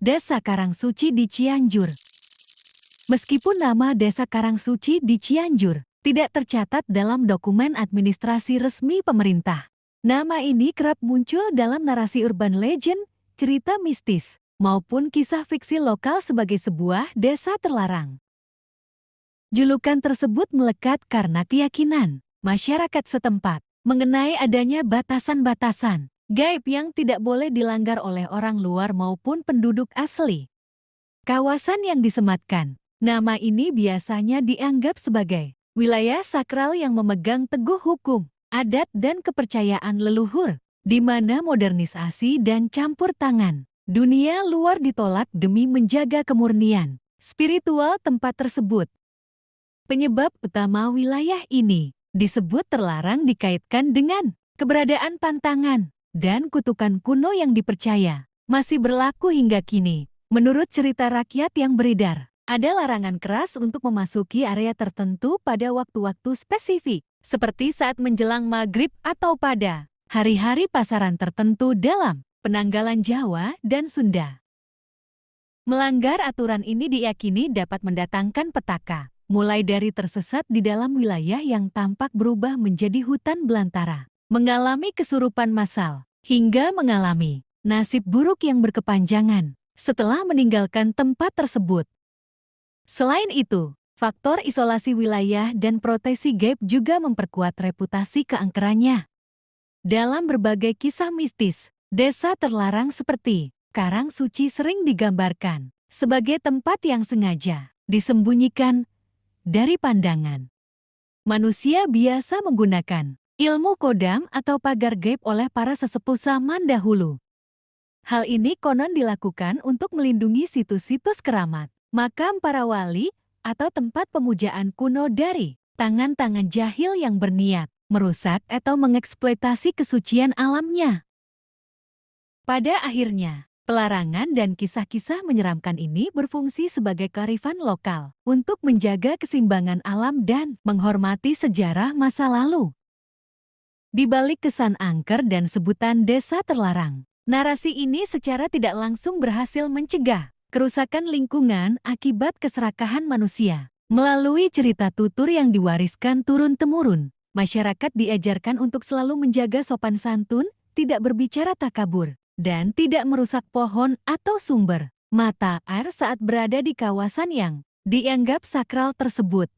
Desa Karangsuci di Cianjur. Meskipun nama Desa Karangsuci di Cianjur tidak tercatat dalam dokumen administrasi resmi pemerintah, nama ini kerap muncul dalam narasi urban legend, cerita mistis, maupun kisah fiksi lokal sebagai sebuah desa terlarang. Julukan tersebut melekat karena keyakinan masyarakat setempat mengenai adanya batasan-batasan gaib yang tidak boleh dilanggar oleh orang luar maupun penduduk asli. Kawasan yang disematkan, nama ini biasanya dianggap sebagai wilayah sakral yang memegang teguh hukum, adat dan kepercayaan leluhur, di mana modernisasi dan campur tangan dunia luar ditolak demi menjaga kemurnian spiritual tempat tersebut. Penyebab utama wilayah ini disebut terlarang dikaitkan dengan keberadaan pantangan dan kutukan kuno yang dipercaya masih berlaku hingga kini. Menurut cerita rakyat yang beredar, ada larangan keras untuk memasuki area tertentu pada waktu-waktu spesifik, seperti saat menjelang maghrib atau pada hari-hari pasaran tertentu dalam penanggalan Jawa dan Sunda. Melanggar aturan ini diyakini dapat mendatangkan petaka, mulai dari tersesat di dalam wilayah yang tampak berubah menjadi hutan belantara, mengalami kesurupan massal, hingga mengalami nasib buruk yang berkepanjangan setelah meninggalkan tempat tersebut. Selain itu, faktor isolasi wilayah dan proteksi gaib juga memperkuat reputasi keangkerannya. Dalam berbagai kisah mistis, desa terlarang seperti Karangsuci sering digambarkan sebagai tempat yang sengaja disembunyikan dari pandangan. Manusia biasa menggunakan ilmu kodam atau pagar gaib oleh para sesepuh zaman dahulu. Hal ini konon dilakukan untuk melindungi situs-situs keramat, makam para wali, atau tempat pemujaan kuno dari tangan-tangan jahil yang berniat merusak atau mengeksploitasi kesucian alamnya. Pada akhirnya, pelarangan dan kisah-kisah menyeramkan ini berfungsi sebagai kearifan lokal untuk menjaga keseimbangan alam dan menghormati sejarah masa lalu. Di balik kesan angker dan sebutan desa terlarang, narasi ini secara tidak langsung berhasil mencegah kerusakan lingkungan akibat keserakahan manusia. Melalui cerita tutur yang diwariskan turun-temurun, masyarakat diajarkan untuk selalu menjaga sopan santun, tidak berbicara takabur, dan tidak merusak pohon atau sumber mata air saat berada di kawasan yang dianggap sakral tersebut.